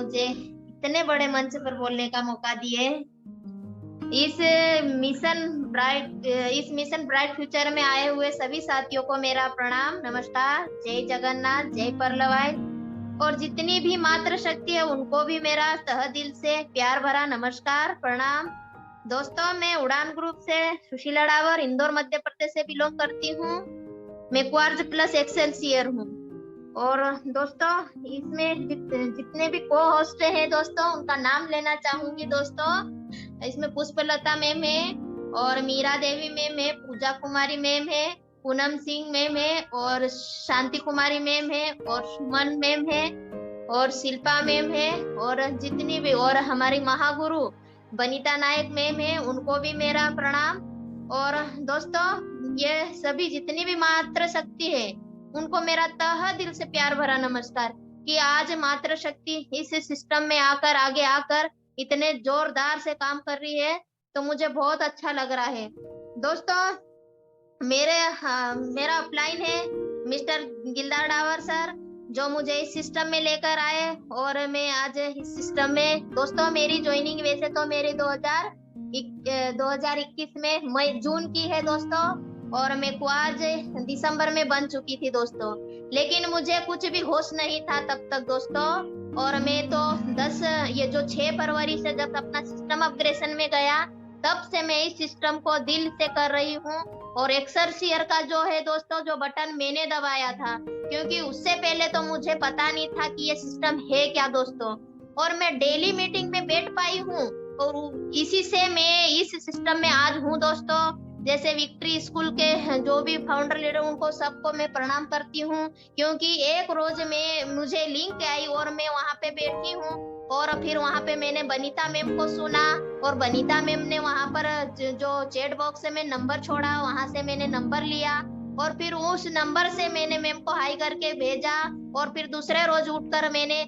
मुझे इतने बड़े मंच पर बोलने का मौका दिए। इस इस मिशन ब्राइट फ्यूचर में आए हुए सभी साथियों को मेरा प्रणाम, नमस्कार, जय जगन्नाथ, जय परलवाई। और जितनी भी मातृ शक्ति है उनको भी मेरा तहे दिल से प्यार भरा नमस्कार, प्रणाम। दोस्तों, मैं उड़ान ग्रुप से सुशीला डावर, इंदौर मध्य प्रदेश से बिलोंग करती हूँ। मैं क्वार्ज प्लस एक्सेलसियर हूँ। और दोस्तों, इसमें जितने भी को होस्ट हैं दोस्तों, उनका नाम लेना चाहूंगी दोस्तों। इसमें पुष्पलता मैम है, और मीरा देवी मैम है, पूजा कुमारी मैम है, पूनम सिंह मैम है, और शांति कुमारी मैम है, और सुमन मैम है, और शिल्पा मैम है, और जितनी भी, और हमारी महागुरु बनीता नायक मैम है, उनको भी मेरा प्रणाम। और दोस्तों, ये सभी जितनी भी मातृ शक्ति है उनको मेरा तहे दिल से प्यार भरा नमस्कार, कि आज मातृ शक्ति इस सिस्टम में आकर, आगे आकर इतने जोरदार से काम कर रही है, तो मुझे बहुत अच्छा लग रहा है। दोस्तों, मेरा अपलाइन है मिस्टर गिलदार डावर सर, जो मुझे इस सिस्टम में लेकर आए, और मैं आज इस सिस्टम में, दोस्तों मेरी ज्वाइनिंग वैसे तो मेरी 2021 में मई जून की है दोस्तों, और मैं क्वार्ज दिसंबर में बन चुकी थी दोस्तों। लेकिन मुझे कुछ भी होश नहीं था तब तक दोस्तों। और मैं तो 6 फरवरी से जब अपना सिस्टम अपग्रेडेशन में गया, तब से मैं इस सिस्टम को दिल से कर रही हूँ। और एक्सरसियर का जो है दोस्तों, जो बटन मैंने दबाया था, क्योंकि उससे पहले तो मुझे पता नहीं था कि ये सिस्टम है क्या दोस्तों। और मैं डेली मीटिंग में बैठ पाई हूँ, और इसी से मैं इस सिस्टम में आज हूँ दोस्तों। जैसे विक्ट्री स्कूल के जो भी फाउंडर लीडर, उनको सबको मैं प्रणाम करती हूँ, क्योंकि एक रोज में मुझे लिंक आई और मैं वहां पे बैठी हूँ, और फिर वहां पे मैंने बनीता मैम को सुना, और बनीता मैम ने वहां पर जो चैट बॉक्स से मैं नंबर छोड़ा, वहां से मैंने नंबर लिया, और फिर उस नंबर से मैंने मैम को हाई करके भेजा, और फिर दूसरे रोज उठकर मैंने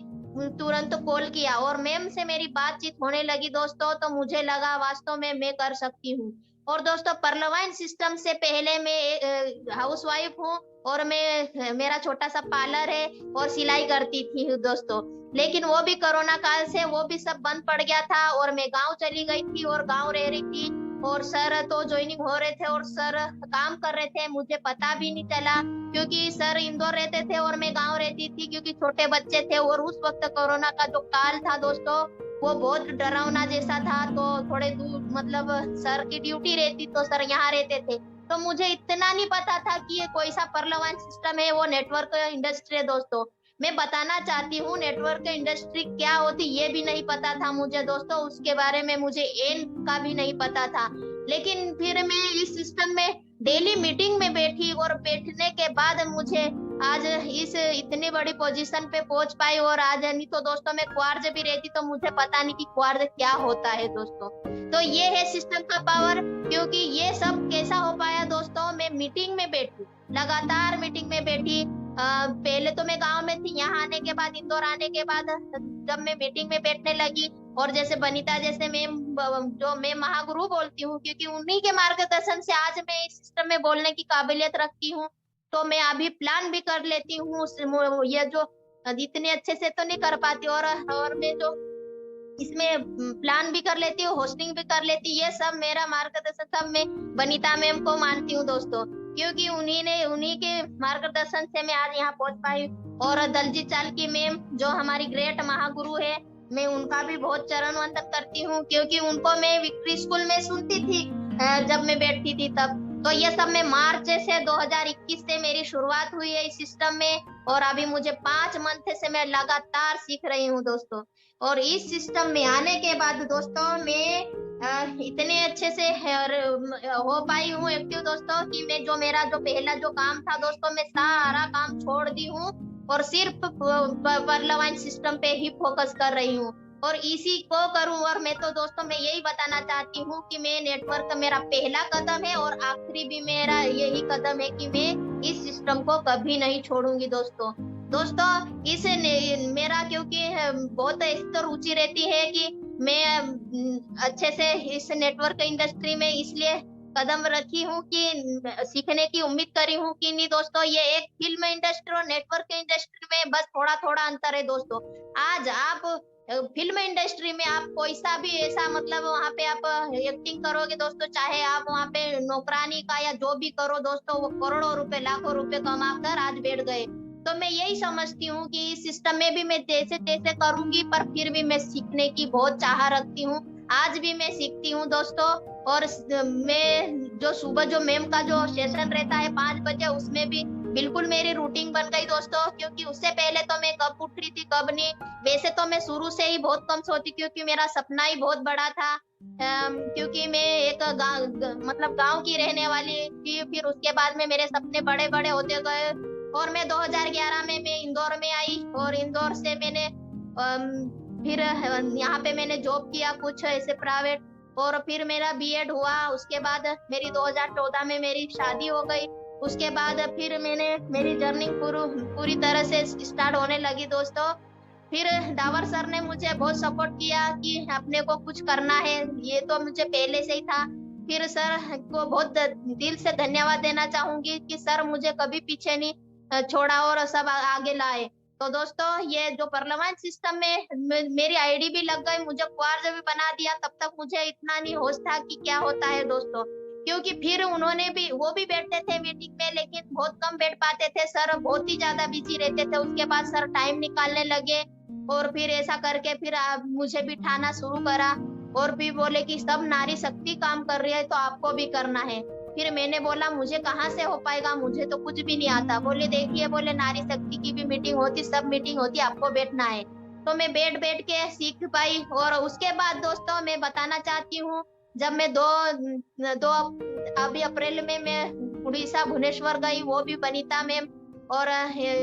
तुरंत कॉल किया, और मैम से मेरी बातचीत होने लगी दोस्तों। तो मुझे लगा वास्तव में मैं कर सकती हूँ। और दोस्तों, परलवाइन सिस्टम से पहले मैं हाउस वाइफ हूँ, और मेरा छोटा सा पार्लर है, और सिलाई करती थी दोस्तों। लेकिन वो भी कोरोना काल से वो भी सब बंद पड़ गया था, और मैं गांव चली गई थी, और गांव रह रही थी। और सर तो ज्वाइनिंग हो रहे थे, और सर काम कर रहे थे, मुझे पता भी नहीं चला, क्योंकि सर इंदौर रहते थे और मैं गांव रहती थी, क्योंकि छोटे बच्चे थे। और उस वक्त कोरोना का जो काल था दोस्तों, वो बहुत डरावना जैसा था। तो थोड़े दूर, मतलब सर की ड्यूटी रहती तो सर यहाँ रहते थे, तो मुझे इतना नहीं पता था कि ये कोई सा परलवान सिस्टम है, वो नेटवर्क इंडस्ट्री है दोस्तों। मैं बताना चाहती हूँ, नेटवर्क इंडस्ट्री क्या होती ये भी नहीं पता था मुझे दोस्तों, उसके बारे में मुझे एन का भी नहीं पता था। लेकिन फिर मैं इस सिस्टम में डेली मीटिंग में बैठी, और बैठने के बाद मुझे आज इस इतनी बड़ी पोजीशन पे पहुंच पाई। और आज नहीं तो दोस्तों, मैं क्वार्ज भी रहती तो मुझे पता नहीं कि क्वार्ज क्या होता है दोस्तों। तो ये है सिस्टम का पावर। क्योंकि ये सब कैसा हो पाया दोस्तों, मैं मीटिंग में बैठी, लगातार मीटिंग में बैठी। पहले तो मैं गांव में थी, यहाँ आने के बाद, इंदौर आने के बाद, जब मैं मीटिंग में बैठने लगी, और जैसे बनीता जैसे मैम, जो मैं महागुरु बोलती हूँ, क्योंकि उन्हीं के मार्गदर्शन से आज मैं इस सिस्टम में बोलने की काबिलियत रखती हूँ। तो मैं अभी प्लान भी कर लेती हूँ, ये जो इतने अच्छे से तो नहीं कर पाती, और मैं जो इसमें प्लान भी कर लेती हूँ, होस्टिंग भी कर लेती, ये सब मेरा मार्गदर्शन सब मैं बनीता मैम को मानती हूँ दोस्तों, क्योंकि उन्हीं के मार्गदर्शन से मैं आज यहाँ पहुंच पाई। और दलजीत चालकी मैम, जो हमारी ग्रेट महागुरु है, मैं उनका भी बहुत चरण वंदन करती हूँ, क्योंकि उनको मैं विक्ट्री स्कूल में सुनती थी, जब मैं बैठती थी तब। तो ये सब मैं मार्च से 2021 से मेरी शुरुआत हुई है इस सिस्टम में, और अभी मुझे 5 मंथ से मैं लगातार सीख रही हूँ दोस्तों। और इस सिस्टम में आने के बाद दोस्तों, मैं इतने अच्छे से हो पाई हूँ एक्टिव दोस्तों, कि मैं जो मेरा जो पहला जो काम था दोस्तों, मैं सारा काम छोड़ दी हूँ, और सिर्फ परलवाइन सिस्टम पे ही फोकस कर रही हूँ, और इसी को करूँ। और मैं तो दोस्तों, मैं यही बताना चाहती हूँ कि मैं नेटवर्क मेरा पहला कदम है, और आखिरी भी मेरा यही कदम है, कि मैं इस सिस्टम को कभी नहीं छोड़ूंगी दोस्तों। दोस्तों, मेरा क्योंकि बहुत इस तो रुचि रहती है कि मैं अच्छे से इस नेटवर्क इंडस्ट्री में इसलिए कदम रखी हूँ कि सीखने की उम्मीद करी हूँ कि नहीं दोस्तों, ये एक फिल्म इंडस्ट्री और नेटवर्क इंडस्ट्री में बस थोड़ा थोड़ा अंतर है दोस्तों। आज आप फिल्म इंडस्ट्री में आप कोई सा भी ऐसा मतलब वहाँ पे आप एक्टिंग करोगे दोस्तों, चाहे आप वहाँ पे नौकरानी का या जो भी करो दोस्तों, वो करोड़ों रुपए लाखों रुपए कमा कर आज बैठ गए। तो मैं यही समझती हूँ कि इस सिस्टम में भी मैं जैसे तैसे करूंगी, पर फिर भी मैं सीखने की बहुत चाह रखती हूँ। आज भी मैं सीखती हूँ दोस्तों। और मैं जो सुबह जो मैम का जो सेशन रहता है 5 बजे, उसमें भी बिल्कुल मेरी रूटीन बन गई दोस्तों, क्योंकि उससे पहले तो मैं कब उठ रही थी कब नहीं। वैसे तो मैं शुरू से ही बहुत कम सोती, क्योंकि मेरा सपना ही बहुत बड़ा था। क्योंकि मैं एक मतलब गांव की रहने वाली थी, फिर उसके बाद में मेरे सपने बड़े बड़े होते गए। और मैं 2011 में मैं इंदौर में आई, और इंदौर से मैंने फिर यहाँ पे मैंने जॉब किया कुछ ऐसे प्राइवेट। और फिर मेरा बीएड हुआ, उसके बाद मेरी 2014 में मेरी शादी हो गई। उसके बाद फिर मैंने मेरी जर्नी पूरी तरह से स्टार्ट होने लगी दोस्तों। फिर डावर सर ने मुझे बहुत सपोर्ट किया कि अपने को कुछ करना है, ये तो मुझे पहले से ही था। फिर सर को बहुत दिल से धन्यवाद देना चाहूंगी कि सर मुझे कभी पीछे नहीं छोड़ा और सब आगे लाए। तो दोस्तों, ये जो पार्लियामेंट सिस्टम में मेरी आईडी भी लग गई, मुझे क्वार्ज भी बना दिया, तब तक मुझे इतना नहीं होश था कि क्या होता है दोस्तों। क्योंकि फिर उन्होंने भी वो भी बैठते थे मीटिंग में, लेकिन बहुत कम बैठ पाते थे, सर बहुत ही ज्यादा बिजी रहते थे। उसके बाद सर टाइम निकालने लगे, और फिर ऐसा करके फिर मुझे बिठाना शुरू करा। और भी बोले कि सब नारी शक्ति काम कर रही है तो आपको भी करना है। फिर मैंने बोला मुझे कहाँ से हो पाएगा, मुझे तो कुछ भी नहीं आता। बोले देखिए, बोले नारी शक्ति की भी मीटिंग होती, सब मीटिंग होती, आपको बैठना है। तो मैं बैठ बैठ के सीख पाई। और उसके बाद दोस्तों मैं बताना चाहती हूँ, जब मैं दो अभी अप्रैल में मैं उड़ीसा भुवनेश्वर गई, वो भी वनिता मैम और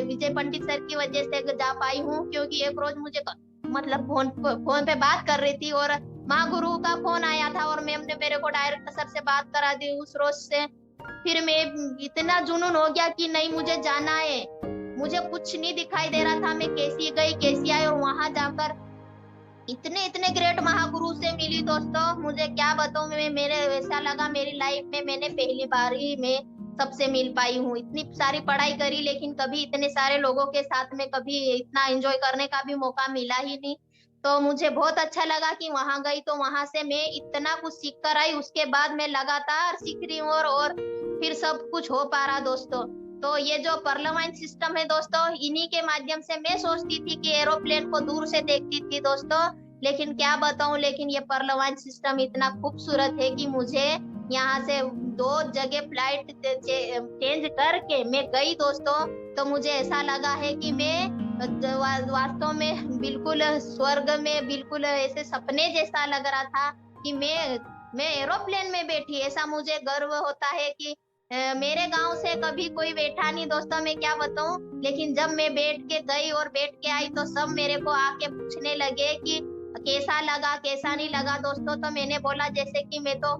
विजय पंडित सर की वजह से जा पाई हूँ। क्योंकि एक रोज मुझे मतलब फोन पे बात कर रही थी, और महागुरु का फोन आया था, और मैम ने मेरे को डायरेक्ट सर से बात करा दी उस रोज से। फिर मैं इतना जुनून हो गया कि नहीं मुझे जाना है। मुझे कुछ नहीं दिखाई दे रहा था, मैं कैसी गई कैसी आई, और वहां जाकर इतने इतने ग्रेट महागुरु से मिली दोस्तों। मुझे क्या बताऊं, मैं मेरे ऐसा लगा मेरी लाइफ में मैंने पहली बार ही में सबसे मिल पाई हूँ। इतनी सारी पढ़ाई करी, लेकिन कभी इतने सारे लोगों के साथ में कभी इतना एंजॉय करने का भी मौका मिला ही नहीं। तो मुझे बहुत अच्छा लगा कि वहां गई, तो वहां से मैं इतना कुछ सीख कर आई। उसके बाद मैं लगातार सीख रही हूँ, और फिर सब कुछ हो पा रहा दोस्तों। तो ये जो पार्लियामेंट सिस्टम है दोस्तों, इन्हीं के माध्यम से मैं सोचती थी कि एरोप्लेन को दूर से देखती थी दोस्तों, लेकिन क्या बताऊं, लेकिन ये पार्लियामेंट सिस्टम इतना खूबसूरत है कि मुझे यहाँ से 2 जगह फ्लाइट चेंज करके मैं गई दोस्तों। तो मुझे ऐसा लगा है कि मैं वास्तव में बिल्कुल स्वर्ग में, बिल्कुल ऐसे सपने जैसा लग रहा था कि मैं एरोप्लेन में बैठी। ऐसा मुझे गर्व होता है कि मेरे गांव से कभी कोई बैठा नहीं दोस्तों, मैं क्या बताऊं। लेकिन जब मैं बैठ के गई और बैठ के आई, तो सब मेरे को आके पूछने लगे कि कैसा लगा कैसा नहीं लगा दोस्तों। तो मैंने बोला जैसे कि मैं तो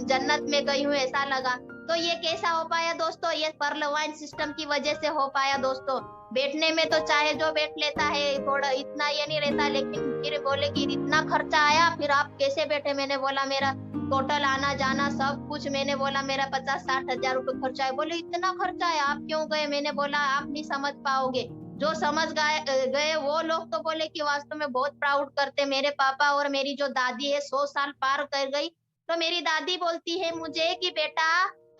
जन्नत में गई हूँ ऐसा लगा। तो ये कैसा हो पाया दोस्तों, ये पार्लियामेंट सिस्टम की वजह से हो पाया दोस्तों। बैठने में तो चाहे जो बैठ लेता है, थोड़ा इतना ये नहीं रहता, लेकिन फिर बोले कि इतना खर्चा आया, फिर आप कैसे बैठे। मैंने बोला मेरा टोटल आना जाना सब कुछ, मैंने बोला मेरा 50-60 हजार रुपए खर्चा है। बोले इतना खर्चा है, आप क्यों गए। मैंने बोला आप नहीं समझ पाओगे, जो समझ गए वो लोग तो बोले कि वास्तव में बहुत प्राउड करते। मेरे पापा और मेरी जो दादी है 100 साल पार कर गई। तो मेरी दादी बोलती है मुझे कि बेटा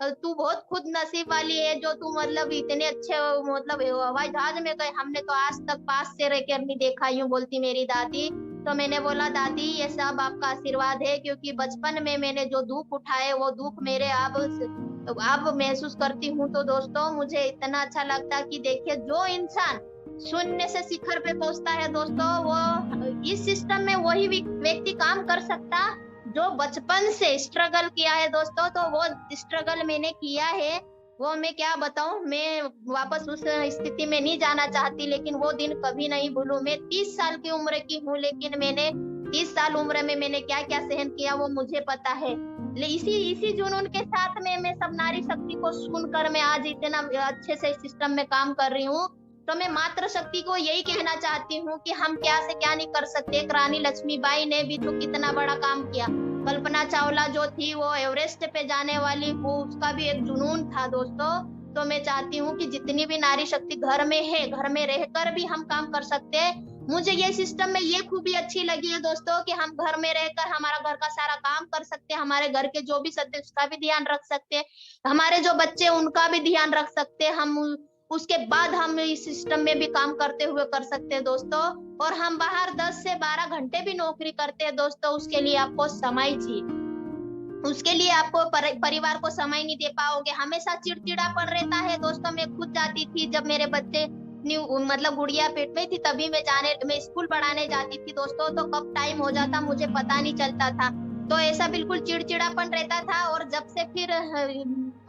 तू बहुत खुद नसीब वाली है, जो तू मतलब इतने अच्छे मतलब हवाई जहाज में गए, हमने तो आज तक पास से रह कर नहीं देखा, यूं बोलती मेरी दादी। तो मैंने बोला दादी ये सब आपका आशीर्वाद है, क्योंकि बचपन में मैंने जो दुख उठाए वो दुख मेरे अब महसूस करती हूँ। तो दोस्तों मुझे इतना अच्छा लगता कि देखिए, जो इंसान शून्य से शिखर पे पहुंचता है दोस्तों, वो इस सिस्टम में वही व्यक्ति काम कर सकता जो बचपन से स्ट्रगल किया है दोस्तों। तो वो स्ट्रगल मैंने किया है, वो मैं क्या बताऊं। मैं वापस उस स्थिति में नहीं जाना चाहती, लेकिन वो दिन कभी नहीं भूलूं। मैं 30 साल की उम्र की हूँ, लेकिन मैंने 30 साल उम्र में मैंने क्या क्या सहन किया वो मुझे पता है। इसी इसी जुनून के साथ में मैं सब नारी शक्ति को सुनकर मैं आज इतना अच्छे से सिस्टम में काम कर रही हूँ। तो मैं मातृ शक्ति को यही कहना चाहती हूँ कि हम क्या से क्या नहीं कर सकते। एक रानी लक्ष्मीबाई ने भी तो कितना बड़ा काम किया। कल्पना चावला जो थी वो एवरेस्ट पे जाने वाली, वो उसका भी एक जुनून था दोस्तों। तो मैं चाहती हूँ कि जितनी भी नारी शक्ति घर में है, घर में रहकर भी हम काम कर सकते हैं। मुझे ये सिस्टम में ये खूबी अच्छी लगी है दोस्तों कि हम घर में रहकर हमारा घर का सारा काम कर सकते हैं, हमारे घर के जो भी सदस्य उसका भी ध्यान रख सकते हैं, हमारे जो बच्चे हैं उनका भी ध्यान रख सकते हैं, उसके बाद हम इस सिस्टम में भी काम करते हुए कर सकते हैं दोस्तों। और हम बाहर 10 से 12 घंटे भी नौकरी करते हैं दोस्तों, उसके लिए आपको समय चाहिए। उसके लिए आपको परिवार को समय नहीं दे पाओगे, हमेशा चिड़चिड़ापन रहता है दोस्तों। मैं खुद जाती थी जब मेरे बच्चे न्यू मतलब गुड़िया पेट में थी, तभी मैं स्कूल पढ़ाने जाती थी दोस्तों, तो कब टाइम हो जाता मुझे पता नहीं चलता था। तो ऐसा बिल्कुल चिड़चिड़ापन रहता था, और जब से फिर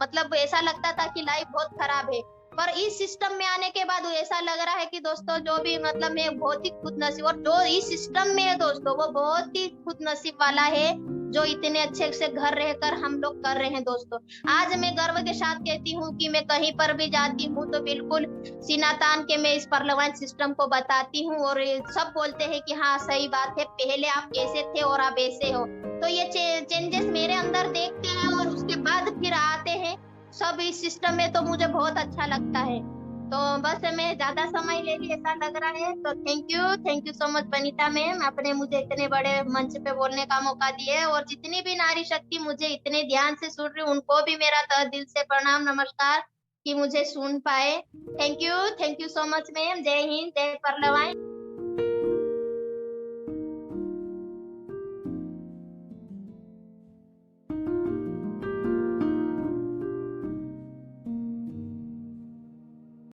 मतलब ऐसा लगता था कि लाइफ बहुत खराब है। पर इस सिस्टम में आने के बाद ऐसा लग रहा है कि दोस्तों जो भी मतलब मैं बहुत ही खुदनसीब, और जो इस सिस्टम में है दोस्तों वो बहुत ही खुदनसीब वाला है, जो इतने अच्छे से घर रहकर हम लोग कर रहे हैं दोस्तों। आज मैं गर्व के साथ कहती हूँ कि मैं कहीं पर भी जाती हूँ तो बिल्कुल सीना तान के मैं इस पार्लियामेंट सिस्टम को बताती हूँ, और ये सब बोलते हैं कि हाँ सही बात है, पहले आप ऐसे थे और आप ऐसे हो। तो ये चेंजेस मेरे अंदर देखते हैं और उसके बाद फिर आते हैं सब इस सिस्टम में, तो मुझे बहुत अच्छा लगता है। तो बस मैं ज्यादा समय ले ली ऐसा लग रहा है, तो thank you so much Vanita ma'am, आपने मुझे इतने बड़े मंच पे बोलने का मौका दिया है, और जितनी भी नारी शक्ति मुझे इतने ध्यान से सुन रही उनको भी मेरा तहे दिल से प्रणाम नमस्कार कि मुझे सुन पाए। Thank you so much ma'am. जय हिंद, जय परलवाई।